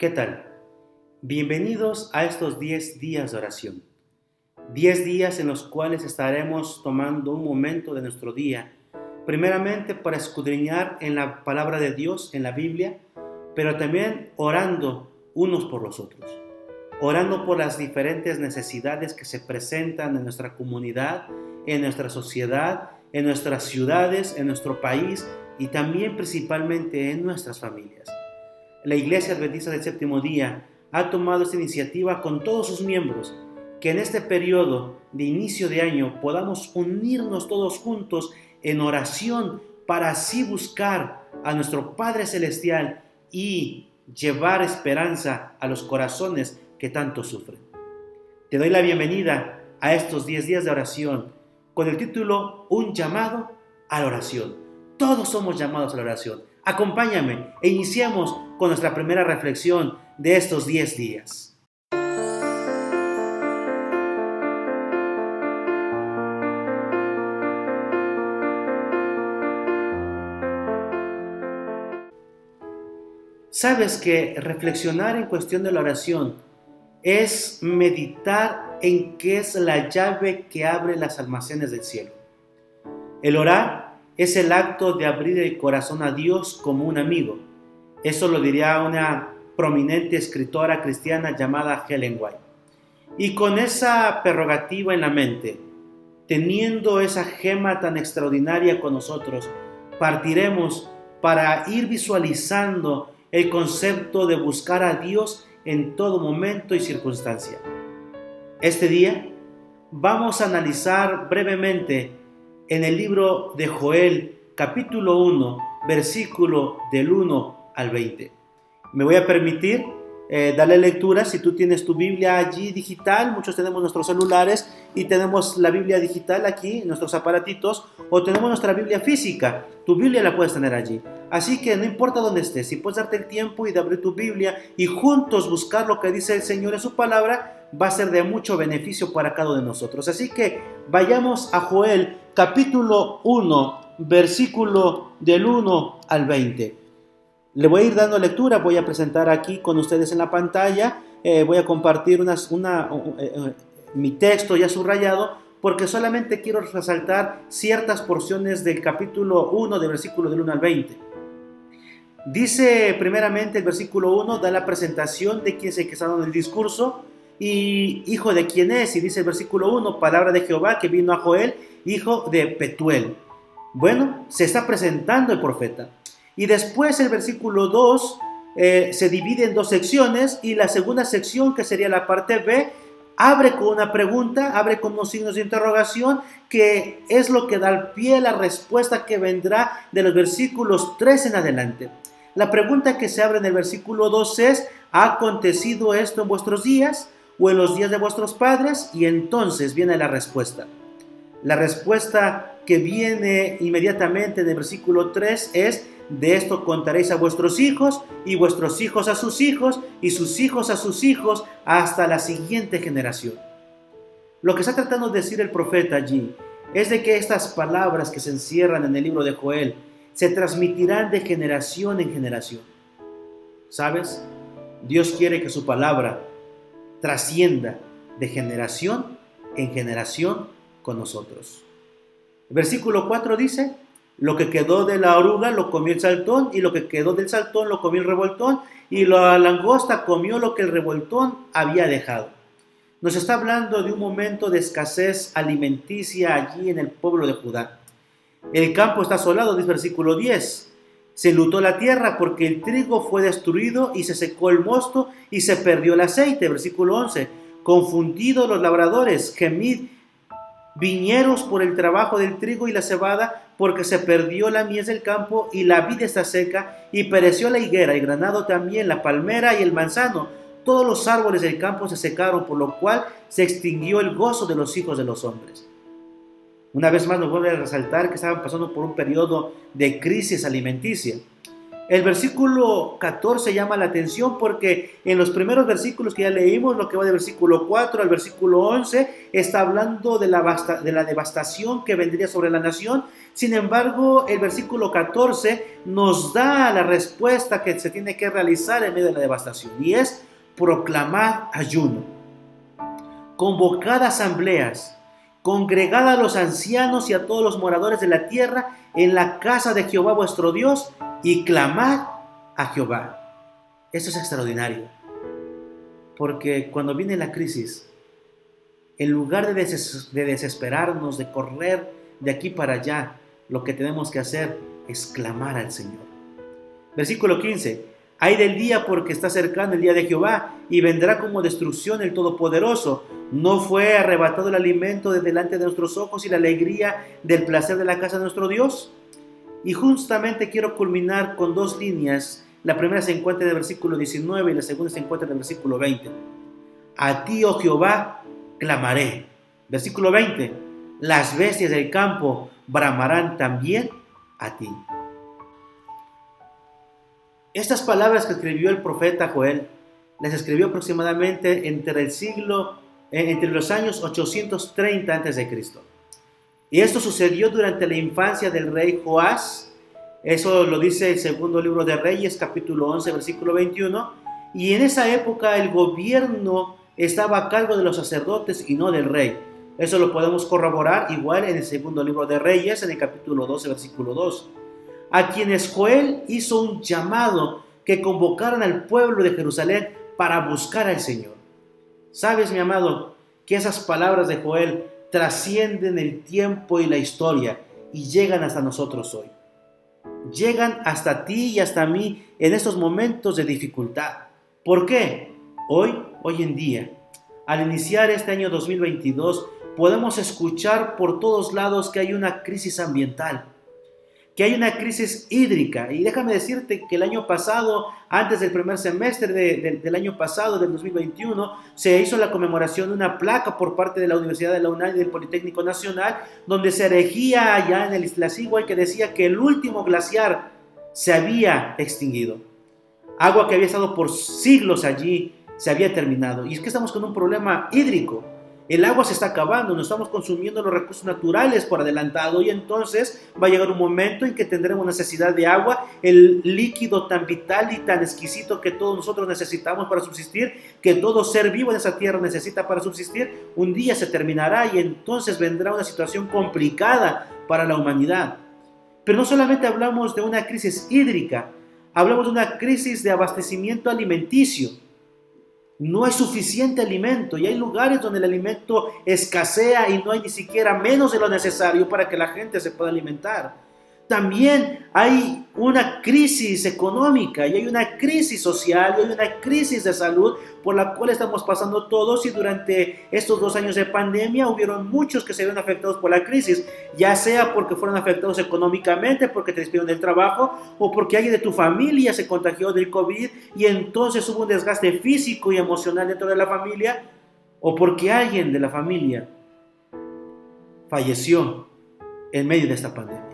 ¿Qué tal? Bienvenidos a estos 10 días de oración. 10 días en los cuales estaremos tomando un momento de nuestro día, primeramente para escudriñar en la palabra de Dios, en la Biblia, pero también orando unos por los otros, orando por las diferentes necesidades que se presentan en nuestra comunidad, en nuestra sociedad, en nuestras ciudades, en nuestro país y también principalmente en nuestras familias. La Iglesia Adventista del Séptimo Día ha tomado esta iniciativa con todos sus miembros, que en este periodo de inicio de año podamos unirnos todos juntos en oración para así buscar a nuestro Padre Celestial y llevar esperanza a los corazones que tanto sufren. Te doy la bienvenida a estos 10 días de oración con el título Un llamado a la oración. Todos somos llamados a la oración. Acompáñame e iniciemos con nuestra primera reflexión de estos 10 días. Sabes que reflexionar en cuestión de la oración es meditar en qué es la llave que abre las almacenes del cielo. El orar es el acto de abrir el corazón a Dios como un amigo. Eso lo diría una prominente escritora cristiana llamada Ellen White. Y con esa prerrogativa en la mente, teniendo esa gema tan extraordinaria con nosotros, partiremos para ir visualizando el concepto de buscar a Dios en todo momento y circunstancia. Este día vamos a analizar brevemente en el libro de Joel, capítulo 1, versículo del 1 al 20. Me voy a permitir darle lectura. Si tú tienes tu Biblia allí digital, muchos tenemos nuestros celulares y tenemos la Biblia digital aquí en nuestros aparatitos, o tenemos nuestra Biblia física. Tu Biblia la puedes tener allí. Así que no importa dónde estés, si puedes darte el tiempo y de abrir tu Biblia y juntos buscar lo que dice el Señor en su palabra, va a ser de mucho beneficio para cada uno de nosotros. Así que vayamos a Joel, capítulo 1, versículo del 1 al 20. Le voy a ir dando lectura, voy a presentar aquí con ustedes en la pantalla, voy a compartir mi texto ya subrayado, porque solamente quiero resaltar ciertas porciones del capítulo 1, del versículo del 1 al 20. Dice primeramente el versículo 1, da la presentación de quién es el que está dando el discurso y hijo de quién es, y dice el versículo 1, palabra de Jehová que vino a Joel, hijo de Petuel. Bueno, se está presentando el profeta. Y después el versículo 2 se divide en dos secciones, y la segunda sección, que sería la parte B, abre con una pregunta, abre con unos signos de interrogación, que es lo que da el pie a la respuesta que vendrá de los versículos 3 en adelante. La pregunta que se abre en el versículo 2 es: ¿ha acontecido esto en vuestros días o en los días de vuestros padres? Y entonces viene la respuesta. La respuesta que viene inmediatamente en el versículo 3 es: de esto contaréis a vuestros hijos, y vuestros hijos a sus hijos, y sus hijos a sus hijos, hasta la siguiente generación. Lo que está tratando de decir el profeta allí es de que estas palabras que se encierran en el libro de Joel se transmitirán de generación en generación. ¿Sabes? Dios quiere que su palabra trascienda de generación en generación con nosotros. El versículo 4 dice: lo que quedó de la oruga lo comió el saltón, y lo que quedó del saltón lo comió el revoltón, y la langosta comió lo que el revoltón había dejado. Nos está hablando de un momento de escasez alimenticia allí en el pueblo de Judá. El campo está asolado, dice el versículo 10. Se enlutó la tierra porque el trigo fue destruido, y se secó el mosto y se perdió el aceite. Versículo 11. Confundidos los labradores, gemid viñeros por el trabajo del trigo y la cebada, porque se perdió la mies del campo, y la vid está seca, y pereció la higuera, el granado también, la palmera y el manzano. Todos los árboles del campo se secaron, por lo cual se extinguió el gozo de los hijos de los hombres. Una vez más nos vuelve a resaltar que estaban pasando por un periodo de crisis alimenticia. El versículo 14 llama la atención porque en los primeros versículos que ya leímos, lo que va del versículo 4 al versículo 11, está hablando de la devastación que vendría sobre la nación. Sin embargo, el versículo 14 nos da la respuesta que se tiene que realizar en medio de la devastación, y es proclamar ayuno, convocad asambleas, congregad a los ancianos y a todos los moradores de la tierra en la casa de Jehová vuestro Dios, y clamad a Jehová. Esto es extraordinario, porque cuando viene la crisis, en lugar de desesperarnos, de correr de aquí para allá, lo que tenemos que hacer es clamar al Señor. Versículo 15. Ay del día, porque está cercano el día de Jehová, y vendrá como destrucción el Todopoderoso. No fue arrebatado el alimento de delante de nuestros ojos y la alegría del placer de la casa de nuestro Dios. Y justamente quiero culminar con dos líneas. La primera se encuentra en el versículo 19 y la segunda se encuentra en el versículo 20. A ti, oh Jehová, clamaré. Versículo 20. Las bestias del campo bramarán también a ti. Estas palabras que escribió el profeta Joel, las escribió aproximadamente entre los años 830 a.C. Y esto sucedió durante la infancia del rey Joás. Eso lo dice el segundo libro de Reyes, capítulo 11, versículo 21. Y en esa época el gobierno estaba a cargo de los sacerdotes y no del rey. Eso lo podemos corroborar igual en el segundo libro de Reyes, en el capítulo 12, versículo 2. A quienes Joel hizo un llamado que convocaran al pueblo de Jerusalén para buscar al Señor. ¿Sabes, mi amado, que esas palabras de Joel trascienden el tiempo y la historia y llegan hasta nosotros hoy? Llegan hasta ti y hasta mí en estos momentos de dificultad. ¿Por qué? Hoy en día, al iniciar este año 2022, podemos escuchar por todos lados que hay una crisis ambiental, que hay una crisis hídrica. Y déjame decirte que el año pasado, antes del primer semestre del año pasado, del 2021, se hizo la conmemoración de una placa por parte de la Universidad de la UNAM y del Politécnico Nacional, donde se erigía allá en el Iztaccíhuatl que decía que el último glaciar se había extinguido. Agua que había estado por siglos allí se había terminado. Y es que estamos con un problema hídrico. El agua se está acabando, nos estamos consumiendo los recursos naturales por adelantado, y entonces va a llegar un momento en que tendremos necesidad de agua, el líquido tan vital y tan exquisito que todos nosotros necesitamos para subsistir, que todo ser vivo en esa tierra necesita para subsistir. Un día se terminará y entonces vendrá una situación complicada para la humanidad. Pero no solamente hablamos de una crisis hídrica, hablamos de una crisis de abastecimiento alimenticio. No hay suficiente alimento y hay lugares donde el alimento escasea y no hay ni siquiera menos de lo necesario para que la gente se pueda alimentar. También hay una crisis económica y hay una crisis social y hay una crisis de salud por la cual estamos pasando todos, y durante estos 2 años de pandemia hubieron muchos que se vieron afectados por la crisis, ya sea porque fueron afectados económicamente, porque te despidieron del trabajo, o porque alguien de tu familia se contagió del COVID y entonces hubo un desgaste físico y emocional dentro de la familia, o porque alguien de la familia falleció en medio de esta pandemia.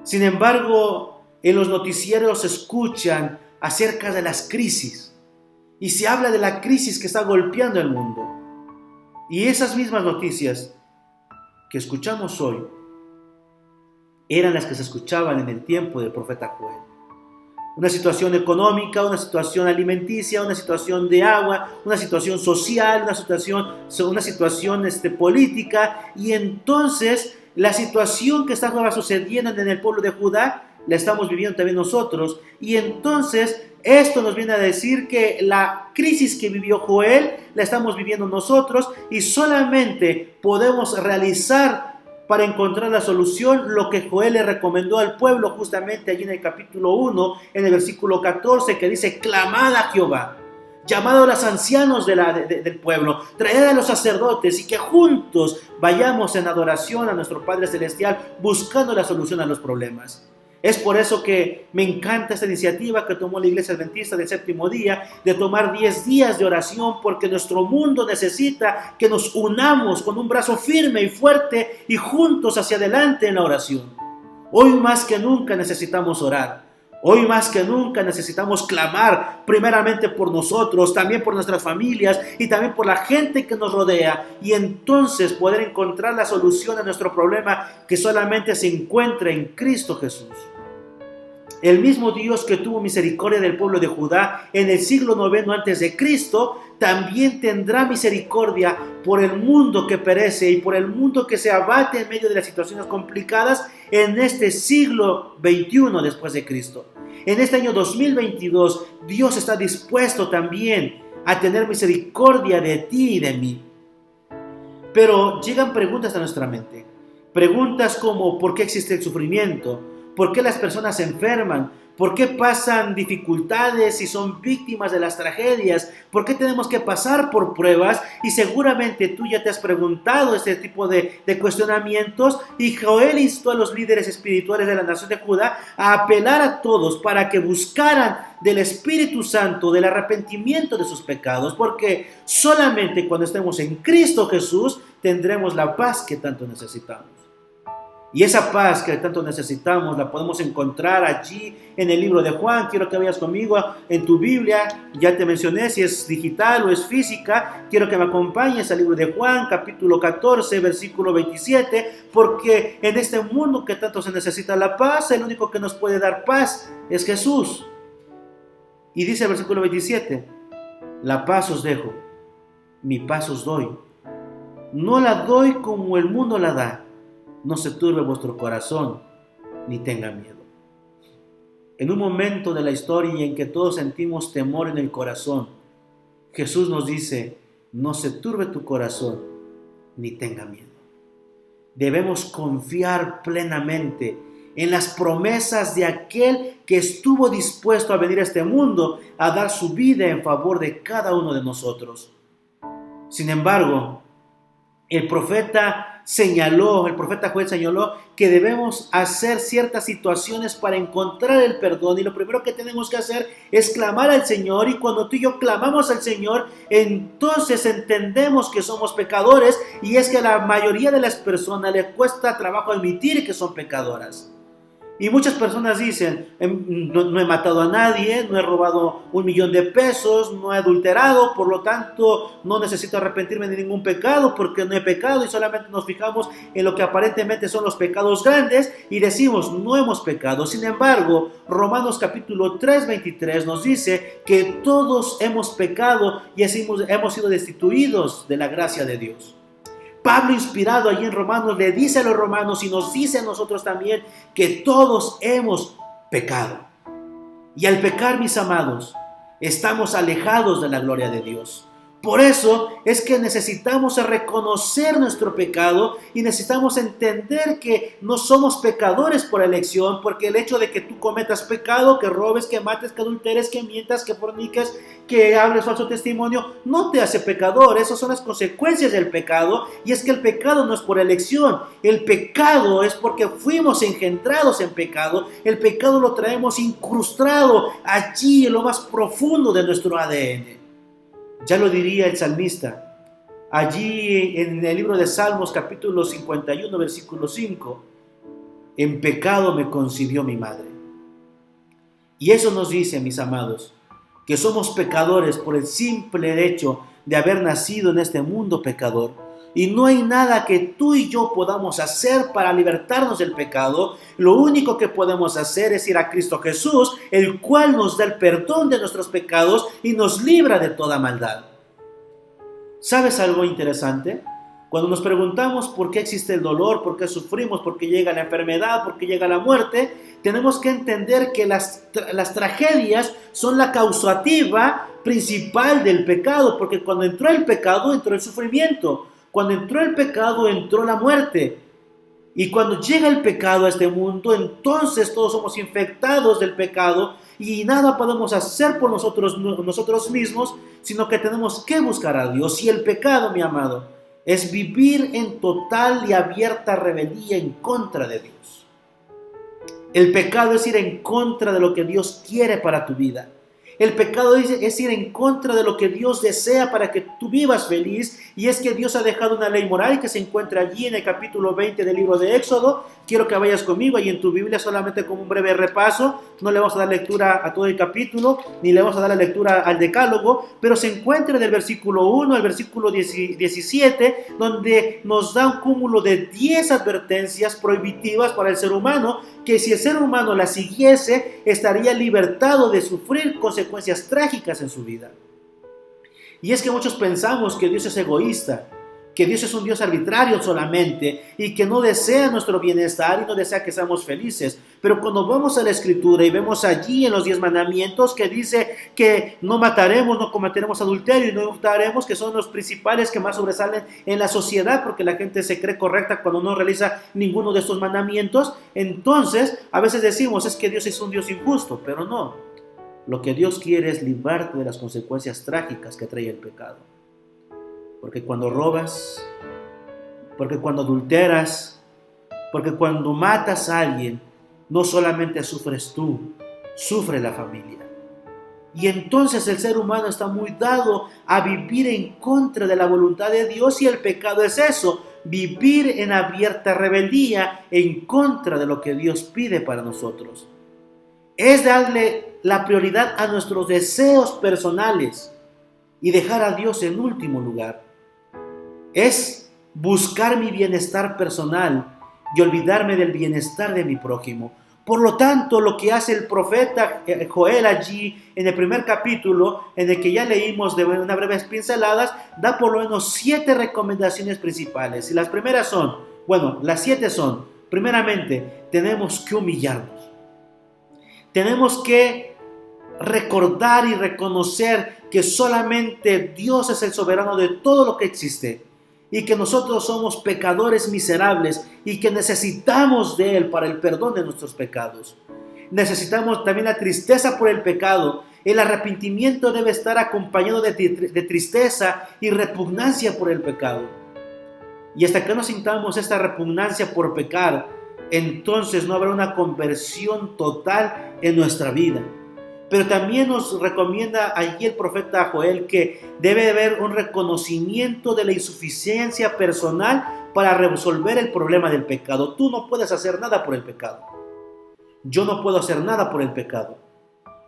Sin embargo, en los noticieros se escuchan acerca de las crisis y se habla de la crisis que está golpeando el mundo. Y esas mismas noticias que escuchamos hoy eran las que se escuchaban en el tiempo del profeta Joel. Una situación económica, una situación alimenticia, una situación de agua, una situación social, una situación política, y entonces la situación que está sucediendo en el pueblo de Judá la estamos viviendo también nosotros. Y entonces esto nos viene a decir que la crisis que vivió Joel la estamos viviendo nosotros, y solamente podemos realizar para encontrar la solución lo que Joel le recomendó al pueblo justamente allí en el capítulo 1, en el versículo 14, que dice: clamad a Jehová, llamad a los ancianos del pueblo, traed a los sacerdotes, y que juntos vayamos en adoración a nuestro Padre Celestial, buscando la solución a los problemas. Es por eso que me encanta esta iniciativa que tomó la Iglesia Adventista del Séptimo Día, de tomar 10 días de oración, porque nuestro mundo necesita que nos unamos con un brazo firme y fuerte y juntos hacia adelante en la oración. Hoy más que nunca necesitamos orar. Hoy más que nunca necesitamos clamar primeramente por nosotros, también por nuestras familias y también por la gente que nos rodea, y entonces poder encontrar la solución a nuestro problema que solamente se encuentra en Cristo Jesús. El mismo Dios que tuvo misericordia del pueblo de Judá en el siglo IX antes de Cristo, también tendrá misericordia por el mundo que perece y por el mundo que se abate en medio de las situaciones complicadas en este siglo XXI después de Cristo. En este año 2022, Dios está dispuesto también a tener misericordia de ti y de mí. Pero llegan preguntas a nuestra mente. Preguntas como: ¿por qué existe el sufrimiento? ¿Por qué las personas se enferman? ¿Por qué pasan dificultades y son víctimas de las tragedias? ¿Por qué tenemos que pasar por pruebas? Y seguramente tú ya te has preguntado este tipo de cuestionamientos. Y Joel instó a los líderes espirituales de la nación de Judá a apelar a todos para que buscaran del Espíritu Santo, del arrepentimiento de sus pecados, porque solamente cuando estemos en Cristo Jesús tendremos la paz que tanto necesitamos. Y esa paz que tanto necesitamos la podemos encontrar allí en el libro de Juan. Quiero que vayas conmigo en tu Biblia. Ya te mencioné si es digital o es física. Quiero que me acompañes al libro de Juan, capítulo 14, versículo 27. Porque en este mundo que tanto se necesita la paz, el único que nos puede dar paz es Jesús. Y dice el versículo 27: la paz os dejo, mi paz os doy. No la doy como el mundo la da. No se turbe vuestro corazón, ni tenga miedo. En un momento de la historia en que todos sentimos temor en el corazón, Jesús nos dice: no se turbe tu corazón, ni tenga miedo. Debemos confiar plenamente en las promesas de aquel que estuvo dispuesto a venir a este mundo a dar su vida en favor de cada uno de nosotros. Sin embargo, el profeta Joel señaló que debemos hacer ciertas situaciones para encontrar el perdón, y lo primero que tenemos que hacer es clamar al Señor. Y cuando tú y yo clamamos al Señor, entonces entendemos que somos pecadores, y es que a la mayoría de las personas les cuesta trabajo admitir que son pecadoras. Y muchas personas dicen: no he matado a nadie, no he robado 1,000,000 de pesos, no he adulterado, por lo tanto no necesito arrepentirme de ningún pecado porque no he pecado. Y solamente nos fijamos en lo que aparentemente son los pecados grandes y decimos: no hemos pecado. Sin embargo, Romanos capítulo 3:23 nos dice que todos hemos pecado y hemos sido destituidos de la gracia de Dios. Pablo, inspirado allí en Romanos, le dice a los romanos y nos dice a nosotros también que todos hemos pecado. Y al pecar, mis amados, estamos alejados de la gloria de Dios. Por eso es que necesitamos reconocer nuestro pecado y necesitamos entender que no somos pecadores por elección, porque el hecho de que tú cometas pecado, que robes, que mates, que adulteres, que mientas, que forniques, que hables falso testimonio, no te hace pecador. Esas son las consecuencias del pecado, y es que el pecado no es por elección. El pecado es porque fuimos engendrados en pecado. El pecado lo traemos incrustado allí en lo más profundo de nuestro ADN. Ya lo diría el salmista, allí en el libro de Salmos, capítulo 51, versículo 5, en pecado me concibió mi madre. Y eso nos dice, mis amados, que somos pecadores por el simple hecho de haber nacido en este mundo pecador. Y no hay nada que tú y yo podamos hacer para libertarnos del pecado. Lo único que podemos hacer es ir a Cristo Jesús, el cual nos da el perdón de nuestros pecados y nos libra de toda maldad. ¿Sabes algo interesante? Cuando nos preguntamos por qué existe el dolor, por qué sufrimos, por qué llega la enfermedad, por qué llega la muerte, tenemos que entender que las tragedias son la causativa principal del pecado, porque cuando entró el pecado, entró el sufrimiento. Cuando entró el pecado, entró la muerte. Y cuando llega el pecado a este mundo, entonces todos somos infectados del pecado y nada podemos hacer por nosotros mismos, sino que tenemos que buscar a Dios. Y el pecado, mi amado, es vivir en total y abierta rebeldía en contra de Dios. El pecado es ir en contra de lo que Dios quiere para tu vida. El pecado es ir en contra de lo que Dios desea para que tú vivas feliz, y es que Dios ha dejado una ley moral que se encuentra allí en el capítulo 20 del libro de Éxodo. Quiero que vayas conmigo y en tu Biblia, solamente como un breve repaso. No le vamos a dar lectura a todo el capítulo, ni le vamos a dar la lectura al decálogo, pero se encuentra del versículo 1 al versículo 17, donde nos da un cúmulo de 10 advertencias prohibitivas para el ser humano, que si el ser humano las siguiese, estaría libertado de sufrir consecuencias trágicas en su vida. Y es que muchos pensamos que Dios es egoísta, que Dios es un Dios arbitrario solamente y que no desea nuestro bienestar y no desea que seamos felices. Pero cuando vamos a la Escritura y vemos allí en los 10 mandamientos que dice que no mataremos, no cometeremos adulterio y no hurtaremos, que son los principales que más sobresalen en la sociedad porque la gente se cree correcta cuando no realiza ninguno de estos mandamientos, entonces a veces decimos es que Dios es un Dios injusto, pero no. Lo que Dios quiere es librarte de las consecuencias trágicas que trae el pecado. Porque cuando robas, porque cuando adulteras, porque cuando matas a alguien, no solamente sufres tú, sufre la familia. Y entonces el ser humano está muy dado a vivir en contra de la voluntad de Dios, y el pecado es eso, vivir en abierta rebeldía en contra de lo que Dios pide para nosotros. Es darle la prioridad a nuestros deseos personales y dejar a Dios en último lugar. Es buscar mi bienestar personal y olvidarme del bienestar de mi prójimo. Por lo tanto, lo que hace el profeta Joel allí en el primer capítulo, en el que ya leímos de unas breves pinceladas, da por lo menos 7 recomendaciones principales. Y las primeras son, las 7 son, primeramente, tenemos que humillarnos. Tenemos que recordar y reconocer que solamente Dios es el soberano de todo lo que existe y que nosotros somos pecadores miserables y que necesitamos de Él para el perdón de nuestros pecados. Necesitamos también la tristeza por el pecado. El arrepentimiento debe estar acompañado de tristeza y repugnancia por el pecado. Y hasta que no sintamos esta repugnancia por pecar, entonces no habrá una conversión total en nuestra vida. Pero también nos recomienda allí el profeta Joel que debe haber un reconocimiento de la insuficiencia personal para resolver el problema del pecado. Tú no puedes hacer nada por el pecado. Yo no puedo hacer nada por el pecado.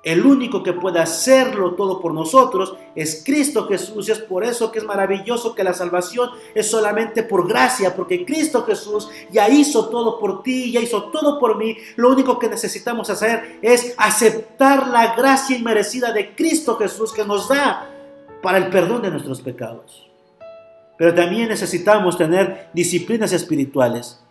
El único que puede hacerlo todo por nosotros es Cristo Jesús. Y es por eso que es maravilloso que la salvación es solamente por gracia, porque Cristo Jesús ya hizo todo por ti, ya hizo todo por mí. Lo único que necesitamos hacer es aceptar la gracia inmerecida de Cristo Jesús que nos da para el perdón de nuestros pecados. Pero también necesitamos tener disciplinas espirituales.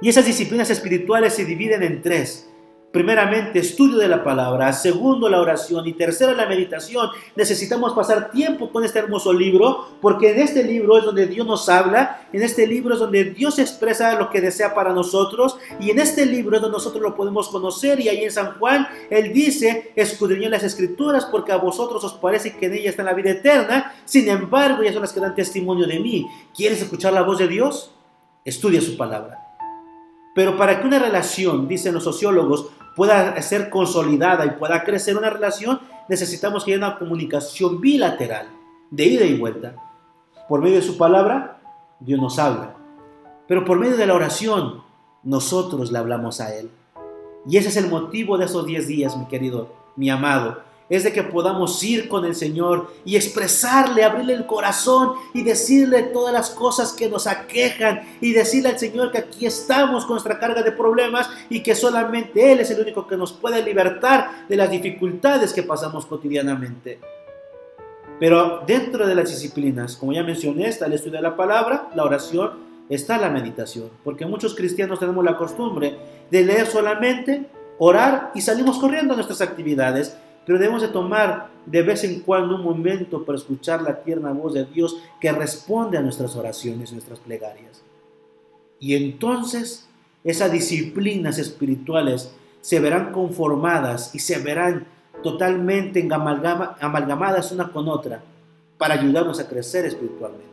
Y esas disciplinas espirituales se dividen en 3. Primeramente, estudio de la palabra. Segundo, la oración. Y tercero, la meditación. Necesitamos pasar tiempo con este hermoso libro, porque en este libro es donde Dios nos habla. En este libro es donde Dios expresa lo que desea para nosotros. Y en este libro es donde nosotros lo podemos conocer. Y ahí en San Juan, Él dice, escudriñad las Escrituras, porque a vosotros os parece que en ellas está la vida eterna. Sin embargo, ellas son las que dan testimonio de mí. ¿Quieres escuchar la voz de Dios? Estudia su palabra. Pero para que una relación, dicen los sociólogos, pueda ser consolidada y pueda crecer una relación, necesitamos que haya una comunicación bilateral, de ida y vuelta. Por medio de su palabra, Dios nos habla. Pero por medio de la oración, nosotros le hablamos a Él. Y ese es el motivo de esos 10 días, mi querido, mi amado. Es de que podamos ir con el Señor y expresarle, abrirle el corazón y decirle todas las cosas que nos aquejan y decirle al Señor que aquí estamos con nuestra carga de problemas y que solamente Él es el único que nos puede libertar de las dificultades que pasamos cotidianamente. Pero dentro de las disciplinas, como ya mencioné, está el estudio de la palabra, la oración, está la meditación. Porque muchos cristianos tenemos la costumbre de leer solamente, orar y salimos corriendo a nuestras actividades. Pero debemos de tomar de vez en cuando un momento para escuchar la tierna voz de Dios que responde a nuestras oraciones, nuestras plegarias. Y entonces esas disciplinas espirituales se verán conformadas y se verán totalmente amalgamadas una con otra para ayudarnos a crecer espiritualmente.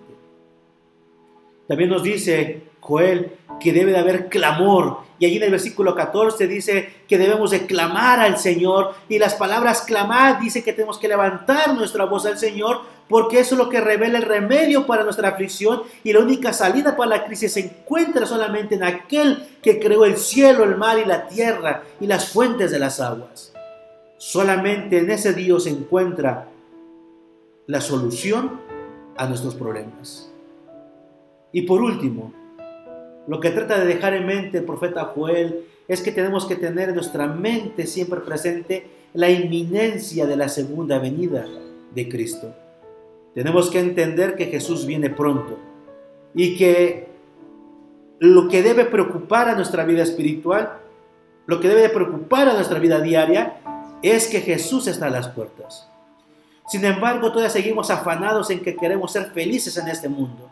También nos dice Joel que debe de haber clamor. Y allí en el versículo 14 dice que debemos de clamar al Señor. Y las palabras clamar dice que tenemos que levantar nuestra voz al Señor, porque eso es lo que revela el remedio para nuestra aflicción. Y la única salida para la crisis se encuentra solamente en aquel que creó el cielo, el mar y la tierra y las fuentes de las aguas. Solamente en ese Dios se encuentra la solución a nuestros problemas. Y por último, lo que trata de dejar en mente el profeta Joel es que tenemos que tener en nuestra mente siempre presente la inminencia de la segunda venida de Cristo. Tenemos que entender que Jesús viene pronto y que lo que debe preocupar a nuestra vida espiritual, lo que debe preocupar a nuestra vida diaria, es que Jesús está a las puertas. Sin embargo, todavía seguimos afanados en que queremos ser felices en este mundo.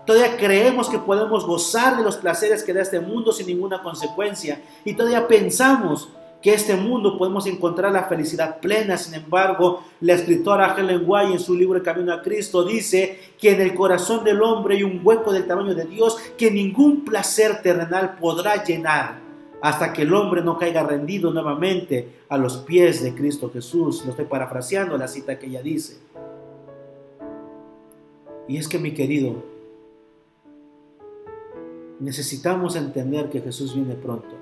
Todavía creemos que podemos gozar de los placeres que da este mundo sin ninguna consecuencia. Y todavía pensamos que en este mundo podemos encontrar la felicidad plena. Sin embargo, la escritora Ellen White en su libro El Camino a Cristo dice que en el corazón del hombre hay un hueco del tamaño de Dios que ningún placer terrenal podrá llenar hasta que el hombre no caiga rendido nuevamente a los pies de Cristo Jesús. Lo estoy parafraseando la cita que ella dice. Y es que, mi querido, necesitamos entender que Jesús viene pronto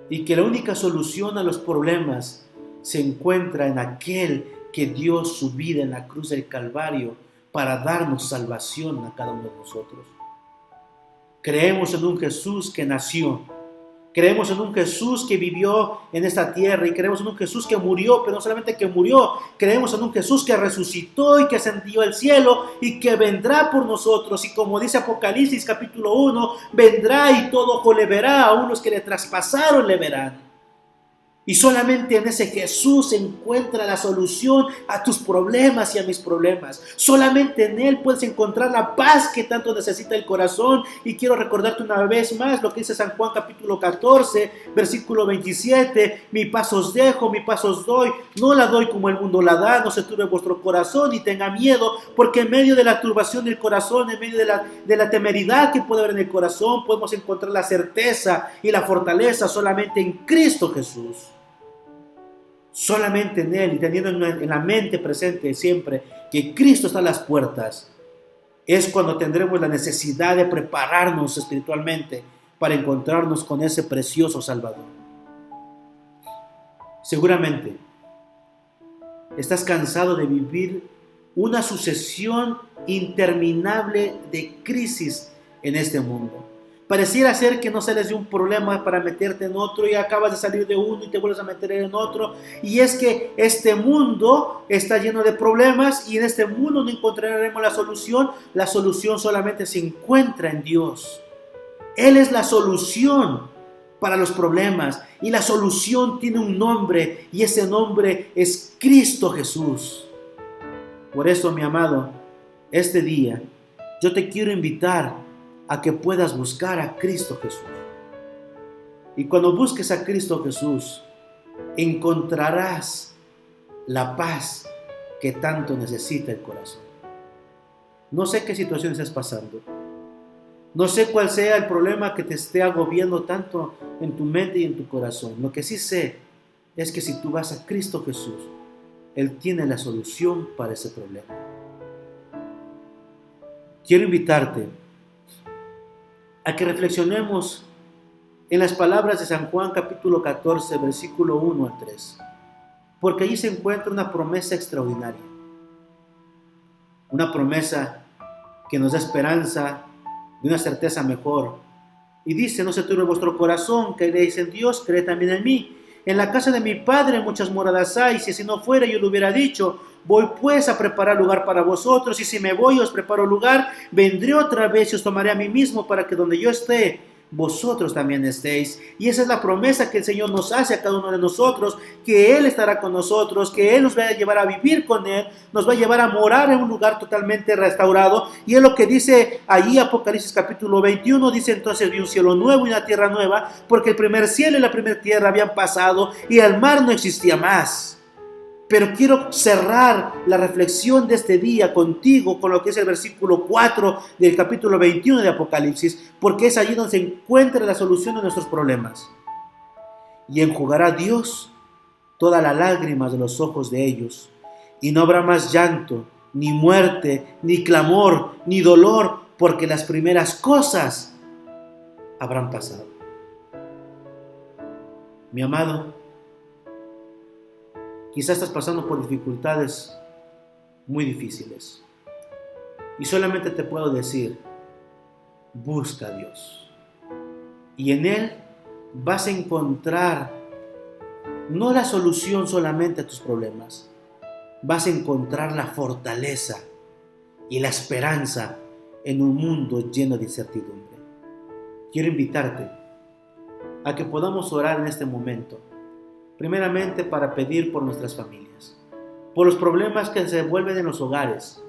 y que la única solución a los problemas se encuentra en aquel que dio su vida en la cruz del Calvario para darnos salvación a cada uno de nosotros. Creemos en un Jesús que nació, creemos en un Jesús que vivió en esta tierra y creemos en un Jesús que murió, pero no solamente que murió, creemos en un Jesús que resucitó y que ascendió al cielo y que vendrá por nosotros. Y como dice Apocalipsis capítulo 1, vendrá y todo ojo le verá, aún los que le traspasaron le verán. Y solamente en ese Jesús se encuentra la solución a tus problemas y a mis problemas. Solamente en Él puedes encontrar la paz que tanto necesita el corazón. Y quiero recordarte una vez más lo que dice San Juan capítulo 14, versículo 27. Mi paz os dejo, mi paz os doy. No la doy como el mundo la da. No se turbe vuestro corazón ni tenga miedo. Porque en medio de la turbación del corazón, en medio de la temeridad que puede haber en el corazón, podemos encontrar la certeza y la fortaleza solamente en Cristo Jesús. Solamente en Él, y teniendo en la mente presente siempre que Cristo está a las puertas, es cuando tendremos la necesidad de prepararnos espiritualmente para encontrarnos con ese precioso Salvador. Seguramente estás cansado de vivir una sucesión interminable de crisis en este mundo. Pareciera ser que no sales de un problema para meterte en otro y acabas de salir de uno y te vuelves a meter en otro. Y es que este mundo está lleno de problemas y en este mundo no encontraremos la solución. La solución solamente se encuentra en Dios. Él es la solución para los problemas y la solución tiene un nombre y ese nombre es Cristo Jesús. Por eso, mi amado, este día yo te quiero invitar a que puedas buscar a Cristo Jesús. Y cuando busques a Cristo Jesús, encontrarás la paz que tanto necesita el corazón. No sé qué situación estés pasando. No sé cuál sea el problema que te esté agobiando tanto en tu mente y en tu corazón. Lo que sí sé es que si tú vas a Cristo Jesús, Él tiene la solución para ese problema. Quiero invitarte a que reflexionemos en las palabras de San Juan capítulo 14, versículo 1 al 3, porque allí se encuentra una promesa extraordinaria, una promesa que nos da esperanza de una certeza mejor, y dice: no se turbe vuestro corazón, creéis en Dios, creed también en mí. En la casa de mi Padre muchas moradas hay, si así no fuera yo lo hubiera dicho. Voy pues a preparar lugar para vosotros, y si me voy os preparo lugar, vendré otra vez y os tomaré a mí mismo, para que donde yo esté, vosotros también estéis. Y esa es la promesa que el Señor nos hace a cada uno de nosotros, que Él estará con nosotros, que Él nos va a llevar a vivir con Él, nos va a llevar a morar en un lugar totalmente restaurado. Y es lo que dice allí Apocalipsis capítulo 21, dice: entonces vi un cielo nuevo y una tierra nueva, porque el primer cielo y la primera tierra habían pasado y el mar no existía más. Pero quiero cerrar la reflexión de este día contigo con lo que es el versículo 4 del capítulo 21 de Apocalipsis, porque es allí donde se encuentra la solución de nuestros problemas. Y enjugará Dios todas las lágrimas de los ojos de ellos, y no habrá más llanto, ni muerte, ni clamor, ni dolor, porque las primeras cosas habrán pasado. Mi amado, quizás estás pasando por dificultades muy difíciles. Y solamente te puedo decir, busca a Dios. Y en Él vas a encontrar no la solución solamente a tus problemas, vas a encontrar la fortaleza y la esperanza en un mundo lleno de incertidumbre. Quiero invitarte a que podamos orar en este momento. Primeramente para pedir por nuestras familias, por los problemas que se vuelven en los hogares,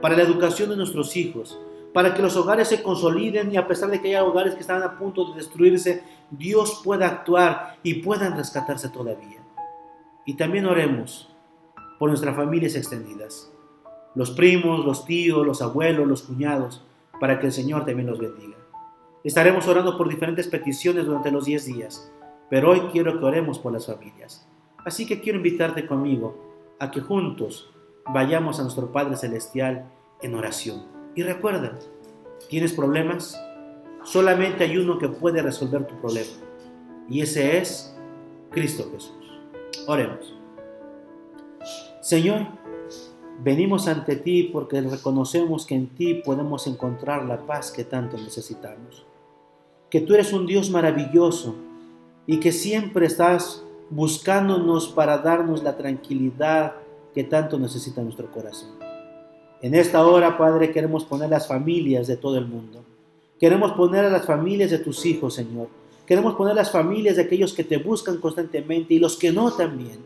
para la educación de nuestros hijos, para que los hogares se consoliden y a pesar de que haya hogares que están a punto de destruirse, Dios pueda actuar y puedan rescatarse todavía. Y también oremos por nuestras familias extendidas, los primos, los tíos, los abuelos, los cuñados, para que el Señor también los bendiga. Estaremos orando por diferentes peticiones durante los 10 días. Pero hoy quiero que oremos por las familias. Así que quiero invitarte conmigo a que juntos vayamos a nuestro Padre Celestial en oración. Y recuerda, ¿tienes problemas? Solamente hay uno que puede resolver tu problema. Y ese es Cristo Jesús. Oremos. Señor, venimos ante ti porque reconocemos que en ti podemos encontrar la paz que tanto necesitamos. Que tú eres un Dios maravilloso y que siempre estás buscándonos para darnos la tranquilidad que tanto necesita nuestro corazón. En esta hora, Padre, queremos poner las familias de todo el mundo. Queremos poner a las familias de tus hijos, Señor. Queremos poner las familias de aquellos que te buscan constantemente y los que no también.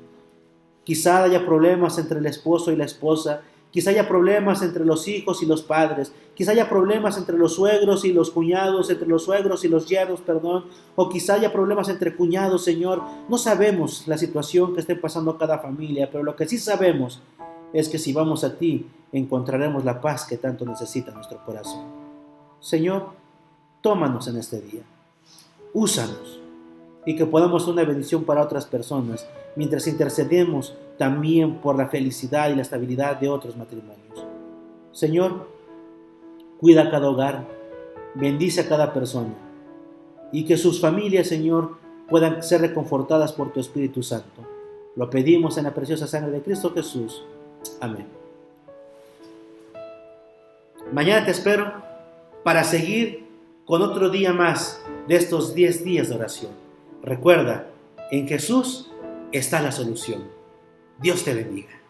Quizá haya problemas entre el esposo y la esposa. Quizá haya problemas entre los hijos y los padres. Quizá haya problemas entre los suegros y los cuñados, entre los suegros y los yernos, o quizá haya problemas entre cuñados, Señor. No sabemos la situación que esté pasando cada familia, pero lo que sí sabemos es que si vamos a ti, encontraremos la paz que tanto necesita nuestro corazón. Señor, tómanos en este día. Úsanos y que podamos ser una bendición para otras personas, mientras intercedemos también por la felicidad y la estabilidad de otros matrimonios. Señor, cuida a cada hogar, bendice a cada persona y que sus familias, Señor, puedan ser reconfortadas por tu Espíritu Santo. Lo pedimos en la preciosa sangre de Cristo Jesús. Amén. Mañana te espero para seguir con otro día más de estos 10 días de oración. Recuerda, en Jesús está la solución. Dios te bendiga.